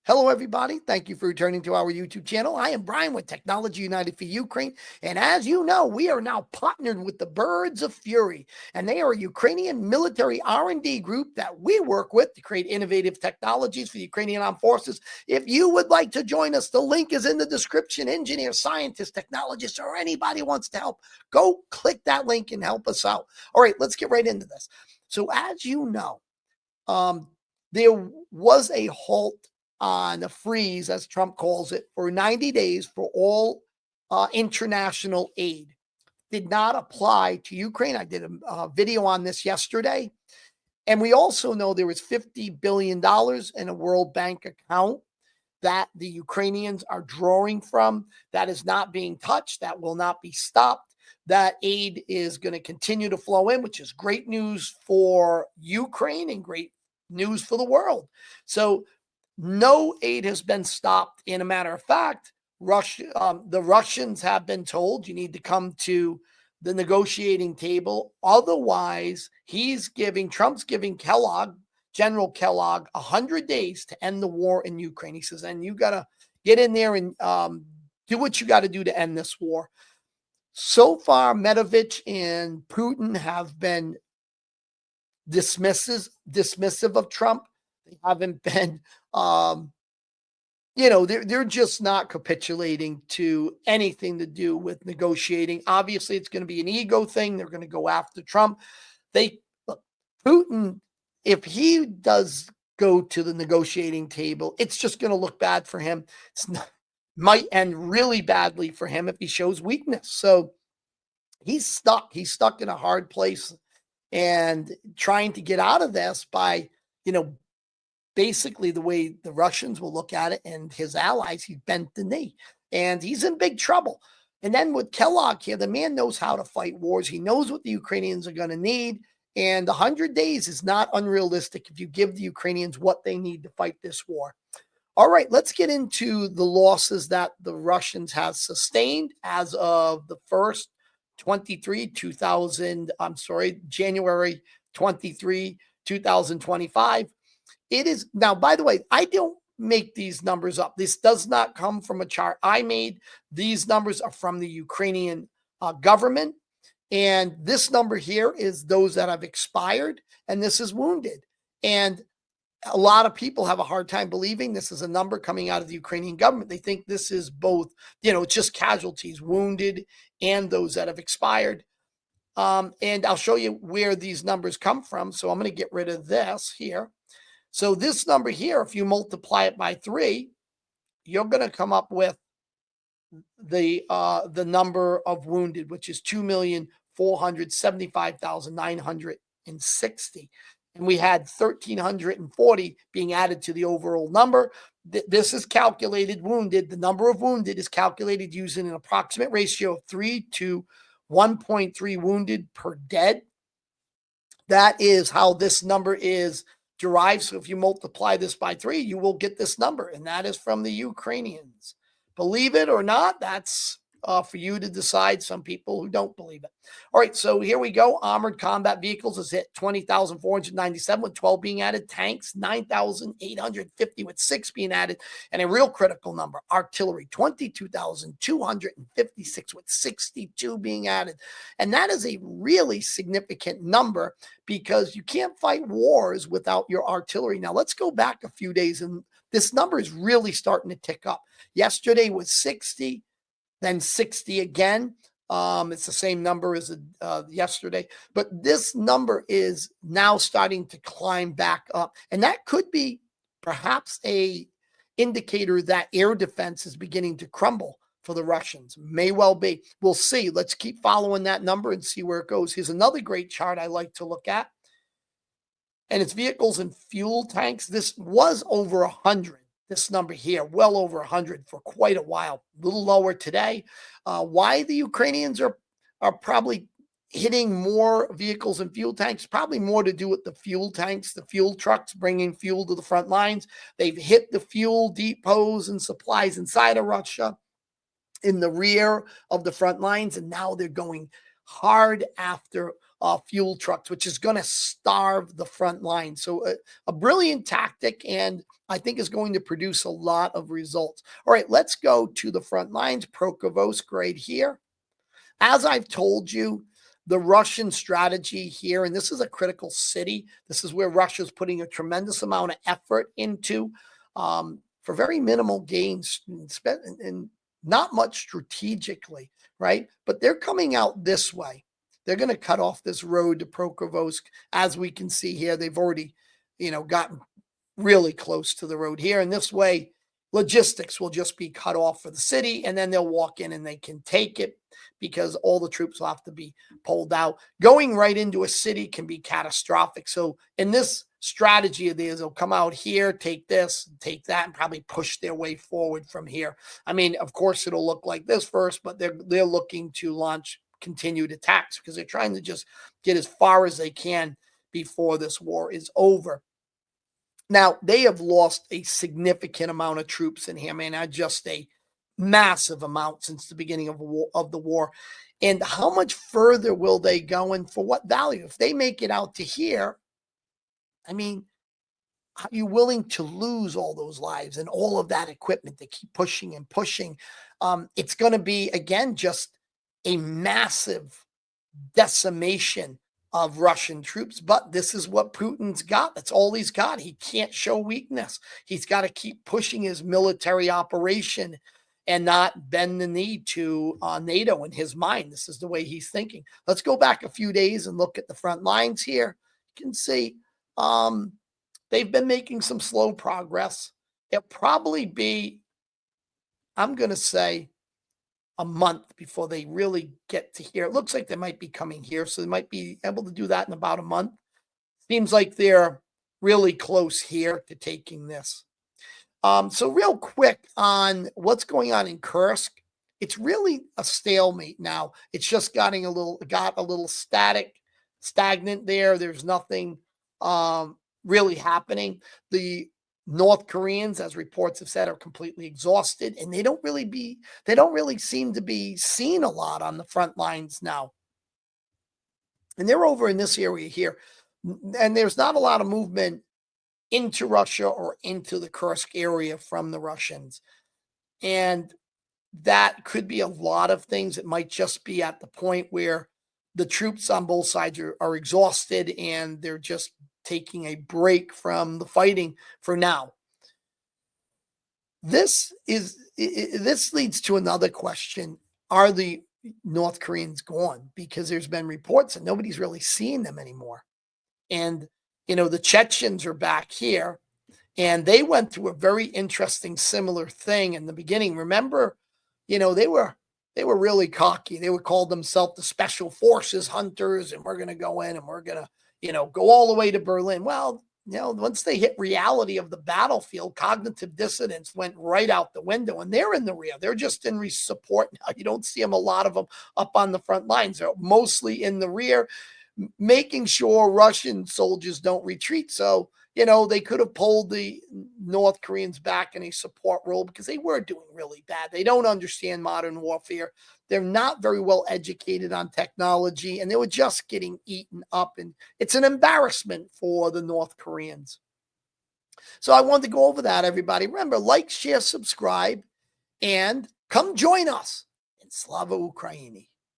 Hello, everybody. Thank you for returning to our YouTube channel. I am Brian with Technology United for Ukraine. And as you know, we are now partnered with the Birds of Fury. And they are a Ukrainian military R&D group that we work with to create innovative technologies for the Ukrainian armed forces. If you would like to join us, the link is in the description. Engineers, scientists, technologists, or anybody wants to help, go click that link and help us out. All right, let's get right into this. So as you know, there was a halt on a freeze, as Trump calls it, for 90 days for all international aid. Did not apply to Ukraine. I did a video on this yesterday. And we also know there was $50 billion in a World Bank account that the Ukrainians are drawing from. That is not being touched. That will not be stopped. That aid is going to continue to flow in, which is great news for Ukraine and great news for the world. So no aid has been stopped. In a matter of fact, the Russians have been told you need to come to the negotiating table. Otherwise, Trump's giving Kellogg, General Kellogg, 100 days to end the war in Ukraine. He says, and you got to get in there and do what you got to do to end this war. So far, Medvedev and Putin have been dismissive of Trump. They haven't been, they're just not capitulating to anything to do with negotiating. Obviously, it's going to be an ego thing. They're going to go after Trump. Putin, if he does go to the negotiating table, it's just going to look bad for him. Might end really badly for him if he shows weakness. So he's stuck. He's stuck in a hard place and trying to get out of this by, basically the way the Russians will look at it and his allies, he bent the knee and he's in big trouble. And then with Kellogg here, the man knows how to fight wars. He knows what the Ukrainians are going to need. And 100 days is not unrealistic if you give the Ukrainians what they need to fight this war. All right, let's get into the losses that the Russians have sustained as of the first January 23, 2025. It is now, by the way, I don't make these numbers up. This does not come from a chart I made. These numbers are from the Ukrainian government. And this number here is those that have expired, and this is wounded. And a lot of people have a hard time believing this is a number coming out of the Ukrainian government. They think this is both, it's just casualties, wounded, and those that have expired. And I'll show you where these numbers come from. So I'm going to get rid of this here. So this number here, if you multiply it by 3, you're going to come up with the number of wounded, which is 2,475,960. And we had 1,340 being added to the overall number. This is calculated wounded. The number of wounded is calculated using an approximate ratio of 3 to 1.3 wounded per dead. That is how this number is derived. So if you multiply this by 3, you will get this number. And that is from the Ukrainians. Believe it or not, that's for you to decide. Some people who don't believe it. All right, so here we go. Armored combat vehicles is hit 20,497 with 12 being added. Tanks 9,850 with 6 being added. And a real critical number, artillery 22,256 with 62 being added. And that is a really significant number because you can't fight wars without your artillery. Now let's go back a few days, and this number is really starting to tick up. Yesterday was 60. Then 60 again. It's the same number as yesterday. But this number is now starting to climb back up. And that could be perhaps a indicator that air defense is beginning to crumble for the Russians. May well be. We'll see. Let's keep following that number and see where it goes. Here's another great chart I like to look at. And it's vehicles and fuel tanks. This was over 100. This number here, well over 100 for quite a while, a little lower today. Why the Ukrainians are probably hitting more vehicles and fuel tanks, probably more to do with the fuel tanks, the fuel trucks bringing fuel to the front lines. They've hit the fuel depots and supplies inside of Russia in the rear of the front lines, and now they're going hard after fuel trucks, which is going to starve the front line. So a brilliant tactic, and I think is going to produce a lot of results. All right, let's go to the front lines. Prokhorovsk right here. As I've told you, the Russian strategy here, and this is a critical city. This is where Russia's putting a tremendous amount of effort into for very minimal gains and not much strategically, right? But they're coming out this way. They're going to cut off this road to Prokhorovsk. As we can see here, they've already, gotten really close to the road here. And this way, logistics will just be cut off for the city, and then they'll walk in and they can take it because all the troops will have to be pulled out. Going right into a city can be catastrophic. So in this strategy of theirs, they'll come out here, take this, take that, and probably push their way forward from here. I mean, of course, it'll look like this first, but they're looking to launch continued attacks because they're trying to just get as far as they can before this war is over. Now, they have lost a significant amount of troops in here, man, just a massive amount since the beginning of the war. And how much further will they go, and for what value? If they make it out to here, I mean, are you willing to lose all those lives and all of that equipment to keep pushing and pushing? It's going to be, again, just a massive decimation of Russian troops, but this is what Putin's got. That's all he's got. He can't show weakness. He's got to keep pushing his military operation and not bend the knee to NATO in his mind. This is the way he's thinking. Let's go back a few days and look at the front lines here. You can see they've been making some slow progress. It'll probably be, I'm going to say, a month before they really get to here. It looks like they might be coming here, so they might be able to do that in about a month. Seems like they're really close here to taking this. So real quick on what's going on in Kursk. It's really a stalemate now. It's just got a little stagnant there. There's nothing really happening. The North Koreans, as reports have said, are completely exhausted, and they don't really seem to be seen a lot on the front lines now. And they're over in this area here, and there's not a lot of movement into Russia or into the Kursk area from the Russians. And that could be a lot of things. It might just be at the point where the troops on both sides are exhausted and they're just taking a break from the fighting for now. This leads to another question. Are the North Koreans gone? Because there's been reports that nobody's really seeing them anymore. And, the Chechens are back here, and they went through a very interesting similar thing in the beginning. Remember, they were really cocky. They would call themselves the Special Forces Hunters, and we're going to go in and we're going to, go all the way to Berlin. Well, once they hit reality of the battlefield, cognitive dissonance went right out the window, and they're in the rear. They're just in support now. You don't see them, a lot of them, up on the front lines. They're mostly in the rear, making sure Russian soldiers don't retreat. So, they could have pulled the North Koreans back in a support role because they were doing really bad. They don't understand modern warfare. They're not very well educated on technology, and they were just getting eaten up. And it's an embarrassment for the North Koreans. So I wanted to go over that, everybody. Remember, like, share, subscribe, and come join us in Slava Ukraini.